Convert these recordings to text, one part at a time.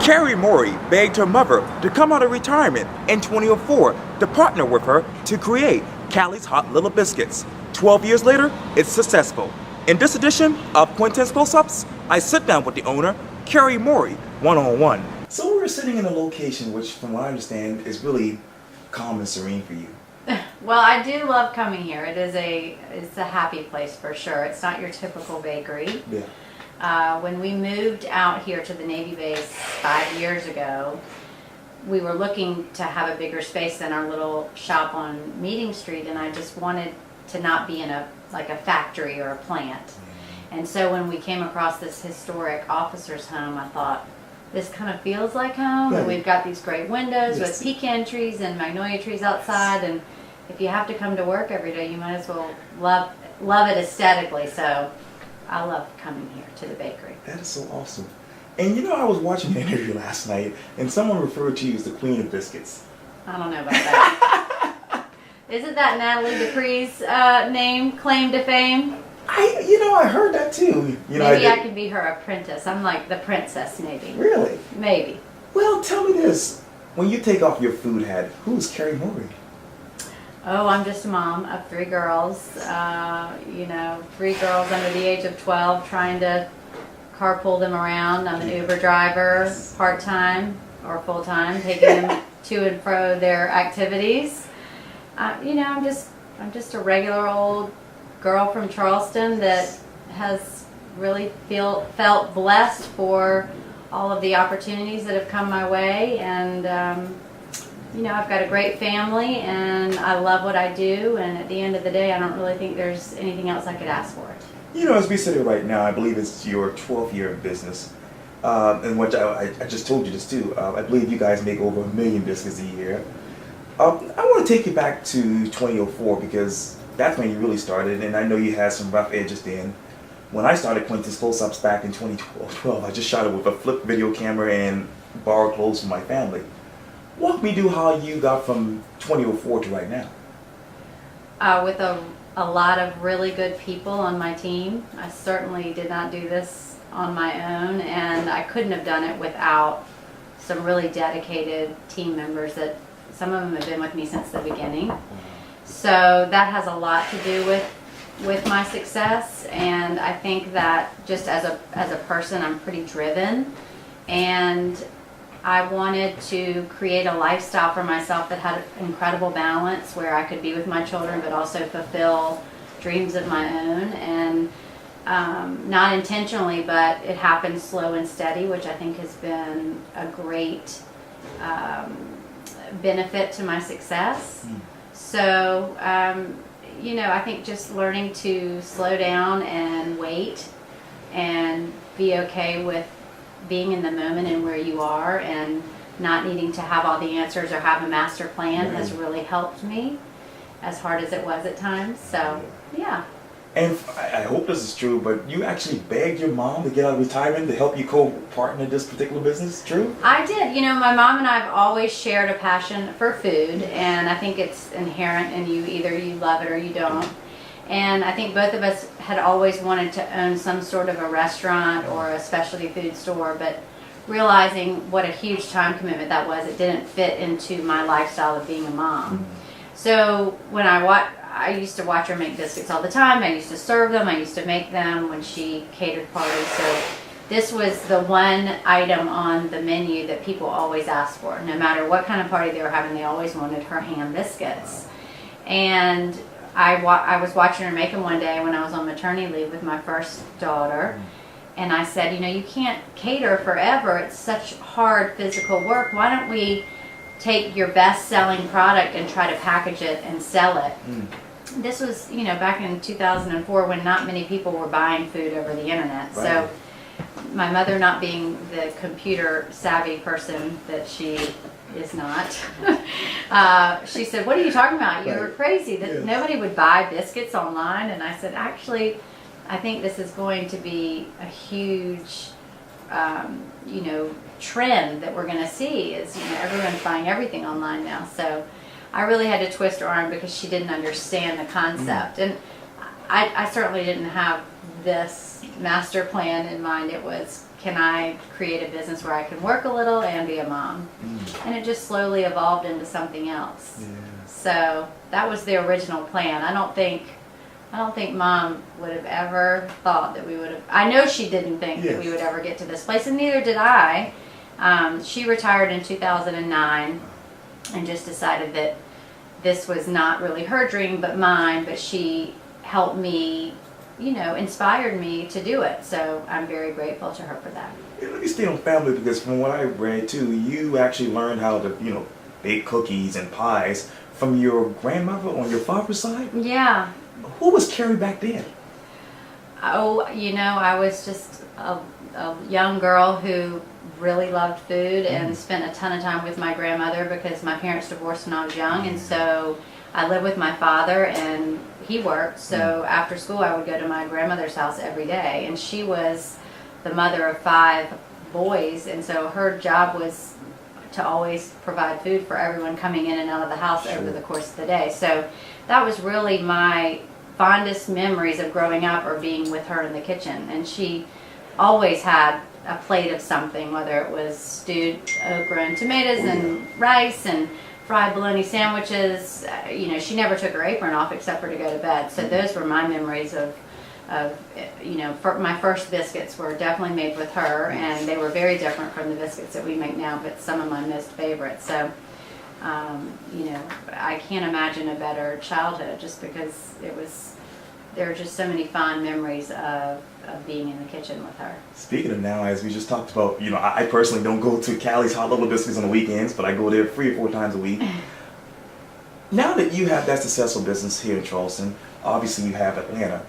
Carrie Morey begged her mother to come out of retirement in 2004 to partner with her to create Callie's Hot Little Biscuits. 12 years later, it's successful. In this edition of Quintin's Close-Ups, I sit down with the owner, Carrie Morey, one-on-one. So we're sitting in a location which, from what I understand, is really calm and serene for you. Well, I do love coming here. It's a happy place for sure. It's not your typical bakery. Yeah. When we moved out here to the Navy base 5 years ago, we were looking to have a bigger space than our little shop on Meeting Street, and I just wanted to not be in a factory or a plant. And so when we came across this historic officer's home, I thought, this kind of feels like home. And we've got these great windows with pecan trees and magnolia trees outside, and if you have to come to work every day, you might as well love it aesthetically. So I love coming here to the bakery. That is so awesome. And you know, I was watching an interview last night, and someone referred to you as the Queen of Biscuits. I don't know about that. Isn't that Natalie Dupree's claim to fame? I heard that too. Maybe I could be her apprentice. I'm like the princess, maybe. Really? Maybe. Well, tell me this. When you take off your food hat, who's Carrie Morey? Oh, I'm just a mom of 3 girls. 3 girls under the age of 12, trying to carpool them around. I'm an Uber driver, part-time or full-time, taking them to and fro their activities. I'm just a regular old girl from Charleston that has really felt blessed for all of the opportunities that have come my way, and I've got a great family and I love what I do, and at the end of the day I don't really think there's anything else I could ask for. As we sit here right now, I believe it's your 12th year of business, and which I just told you this too. I believe you guys make over 1 million biscuits a year. I want to take you back to 2004 because that's when you really started, and I know you had some rough edges then. When I started Quintin's Close-Ups back in 2012, I just shot it with a flip video camera and borrowed clothes from my family. Walk me through how you got from 2004 to right now. With a lot of really good people on my team. I certainly did not do this on my own, and I couldn't have done it without some really dedicated team members that some of them have been with me since the beginning. So that has a lot to do with my success, and I think that just as a person, I'm pretty driven, and I wanted to create a lifestyle for myself that had incredible balance, where I could be with my children but also fulfill dreams of my own, and not intentionally, but it happened slow and steady, which I think has been a great benefit to my success. So, I think just learning to slow down and wait and be okay with being in the moment and where you are, and not needing to have all the answers or have a master plan has really helped me, as hard as it was at times. So, yeah. And I hope this is true, but you actually begged your mom to get out of retirement to help you co-partner this particular business, true? I did. My mom and I have always shared a passion for food, and I think it's inherent in you. Either you love it or you don't. And I think both of us had always wanted to own some sort of a restaurant or a specialty food store, but realizing what a huge time commitment that was, it didn't fit into my lifestyle of being a mom. So when I used to watch her make biscuits all the time. I used to serve them. I used to make them when she catered parties. So this was the one item on the menu that people always asked for. No matter what kind of party they were having, they always wanted her hand biscuits. And I was watching her make them one day when I was on maternity leave with my first daughter. And I said, you can't cater forever. It's such hard physical work. Why don't we take your best-selling product and try to package it and sell it? This was, back in 2004 when not many people were buying food over the internet. Right. So my mother, not being the computer savvy person that she is not, she said, "What are you talking about? You're crazy. That nobody would buy biscuits online." And I said, "Actually, I think this is going to be a huge, trend that we're going to see. Is everyone's buying everything online now." So I really had to twist her arm because she didn't understand the concept, and I certainly didn't have this master plan in mind. It was can I create a business where I can work a little and be a mom? And it just slowly evolved into something else. Yeah. So that was the original plan. I don't think Mom would have ever thought that we would have. I know she didn't think that we would ever get to this place, and neither did I. She retired in 2009 and just decided that this was not really her dream but mine, but she helped me, inspired me to do it. So I'm very grateful to her for that. Yeah, let me stay on family, because from what I read too, you actually learned how to, bake cookies and pies from your grandmother on your father's side? Yeah. Who was Carrie back then? Oh, I was just a young girl who really loved food and spent a ton of time with my grandmother because my parents divorced when I was young, and so I lived with my father and he worked, so after school I would go to my grandmother's house every day, and she was the mother of 5 boys, and so her job was to always provide food for everyone coming in and out of the house over the course of the day. So that was really my fondest memories of growing up, or being with her in the kitchen. And she always had a plate of something, whether it was stewed okra and tomatoes and rice and fried bologna sandwiches. She never took her apron off except for to go to bed. So those were my memories of my first biscuits were definitely made with her, and they were very different from the biscuits that we make now, but some of my most favorites. So, I can't imagine a better childhood, just because there are just so many fond memories of being in the kitchen with her. Speaking of now, as we just talked about, I personally don't go to Callie's Hot Little Biscuits on the weekends, but I go there 3 or 4 times a week. Now that you have that successful business here in Charleston, obviously you have Atlanta.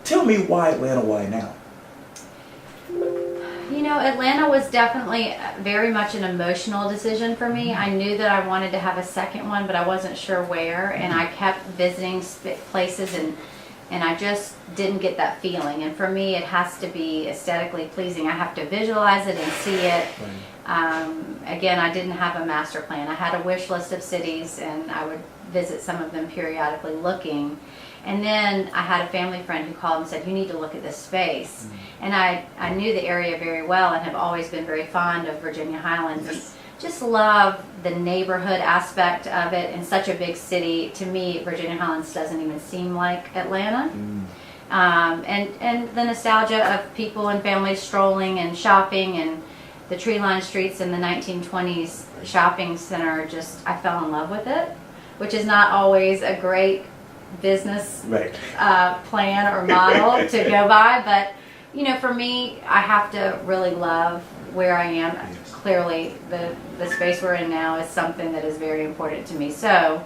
Tell me why Atlanta, why now? Atlanta was definitely very much an emotional decision for me. I knew that I wanted to have a second one, but I wasn't sure where, and I kept visiting places, and I just didn't get that feeling. And for me, it has to be aesthetically pleasing. I have to visualize it and see it. Again, I didn't have a master plan. I had a wish list of cities, and I would visit some of them periodically looking. And then I had a family friend who called and said, you need to look at this space. And I knew the area very well and have always been very fond of Virginia Highlands. And just love the neighborhood aspect of it in such a big city. To me, Virginia Highlands doesn't even seem like Atlanta. And the nostalgia of people and families strolling and shopping, and the tree-lined streets in the 1920s shopping center, I fell in love with it, which is not always a great business plan or model to go by, but for me, I have to really love where I am. Clearly the space we're in now is something that is very important to me, so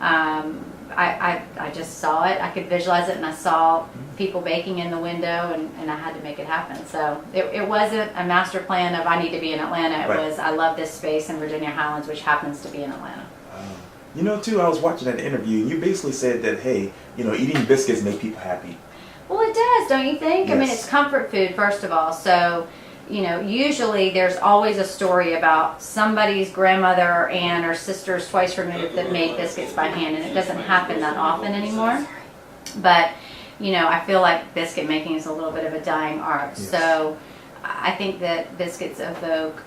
I just saw it, I could visualize it, and I saw people baking in the window, and I had to make it happen. So it wasn't a master plan of I need to be in Atlanta. It was I love this space in Virginia Highlands, which happens to be in Atlanta. Too, I was watching that interview, and you basically said that, hey, eating biscuits make people happy. Well, it does, don't you think? Yes. I mean, it's comfort food, first of all. So, usually there's always a story about somebody's grandmother or aunt or sisters twice removed that made biscuits by hand, and it doesn't happen that often anymore. But, I feel like biscuit making is a little bit of a dying art. Yes. So, I think that biscuits evoke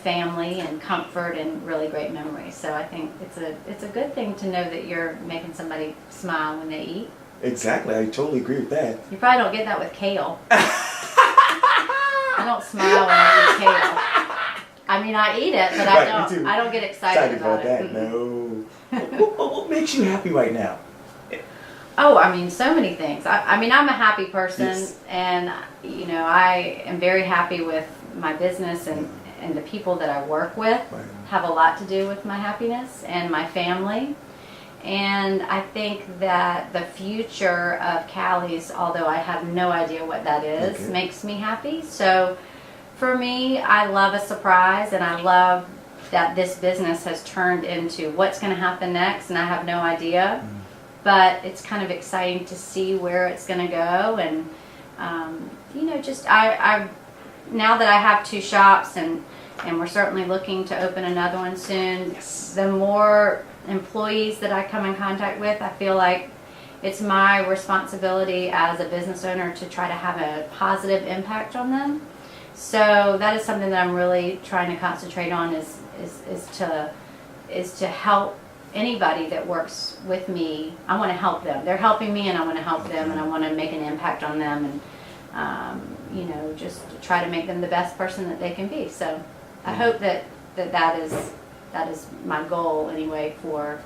family and comfort and really great memories. So I think it's a good thing to know that you're making somebody smile when they eat. Exactly, I totally agree with that. You probably don't get that with kale. I don't smile when I eat kale. I mean, I eat it, but I don't get excited about that. No. What makes you happy right now? Oh, I mean, so many things. I mean, I'm a happy person, and I am very happy with my business, and the people that I work with have a lot to do with my happiness, and my family. And I think that the future of Callie's, although I have no idea what that is, makes me happy. So for me, I love a surprise, and I love that this business has turned into what's going to happen next, and I have no idea. But it's kind of exciting to see where it's going to go, and I now that I have 2 shops, and we're certainly looking to open another one soon. The more employees that I come in contact with, I feel like it's my responsibility as a business owner to try to have a positive impact on them. So that is something that I'm really trying to concentrate on is to help anybody that works with me. I want to help them. They're helping me, and I want to help them, and I want to make an impact on them, and just to try to make them the best person that they can be. So I hope that is my goal anyway for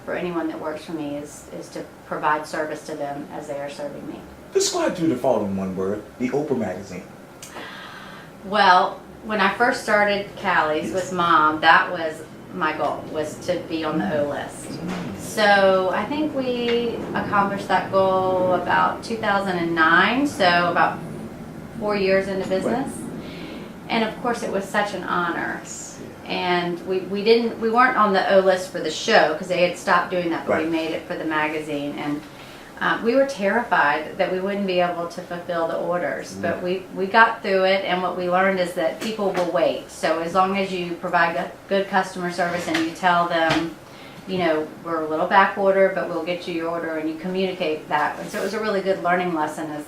anyone that works for me is to provide service to them as they are serving me. Describe through the following one word: the Oprah magazine. Well, when I first started Callie's with Mom, that was my goal, was to be on the O list. So I think we accomplished that goal about 2009, so about 4 years into business. And of course it was such an honor. And we weren't on the O list for the show because they had stopped doing that, but we made it for the magazine. And we were terrified that we wouldn't be able to fulfill the orders, but we got through it, and what we learned is that people will wait. So as long as you provide good customer service and you tell them, we're a little back order, but we'll get you your order, and you communicate that. And so it was a really good learning lesson, as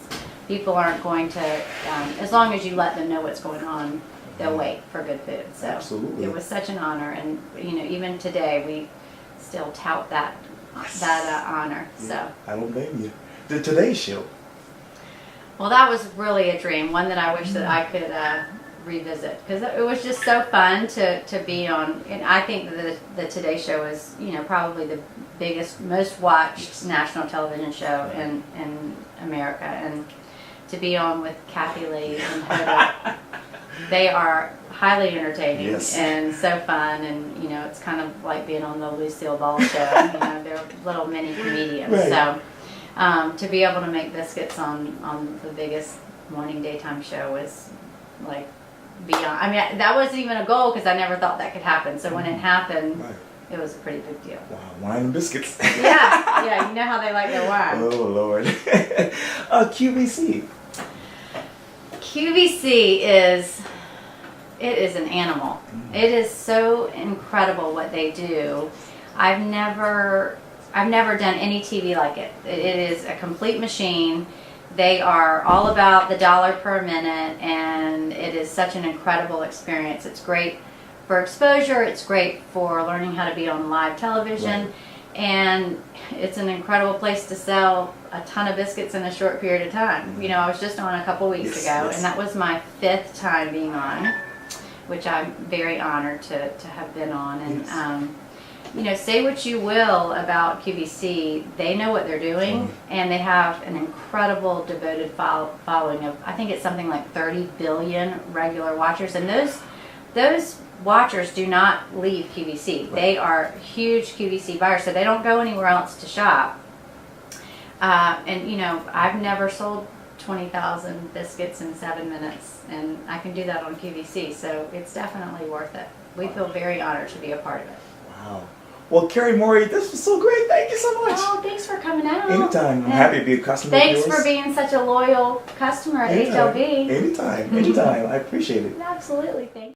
people aren't going to, as long as you let them know what's going on, they'll wait for good food. So Absolutely. It was such an honor, and even today we still tout that honor. So I don't blame you. The Today Show. Well, that was really a dream, one that I wish that I could revisit, because it was just so fun to be on. And I think that the Today Show is probably the biggest, most watched national television show in America, and to be on with Kathy Lee and Hoda, they are highly entertaining and so fun, and it's kind of like being on the Lucille Ball show. They're little mini comedians. Right. So to be able to make Biscuits on the biggest morning daytime show was like beyond. I mean, that wasn't even a goal because I never thought that could happen. So when it happened, it was a pretty big deal. Wow, wine and biscuits. Yeah, you know how they like their wine. Oh Lord. QVC. QVC is an animal. It is so incredible what they do. I've never done any TV like it. It is a complete machine. They are all about the dollar per minute, and it is such an incredible experience. It's great for exposure. It's great for learning how to be on live television, and it's an incredible place to sell a ton of biscuits in a short period of time. I was just on a couple weeks ago, and that was my 5th time being on, which I'm very honored to have been on. And say what you will about QVC, they know what they're doing, and they have an incredible devoted following of, I think it's something like 30 billion regular watchers, and those watchers do not leave QVC. They are huge QVC buyers, so they don't go anywhere else to shop. And I've never sold 20,000 biscuits in 7 minutes, and I can do that on QVC, so it's definitely worth it. We feel very honored to be a part of it. Wow. Well, Carrie Morey, this was so great. Thank you so much. Oh, thanks for coming out. Anytime. I'm happy to be a customer of Thanks yours. for being such a loyal customer at HLB. Anytime. I appreciate it. Absolutely. Thanks.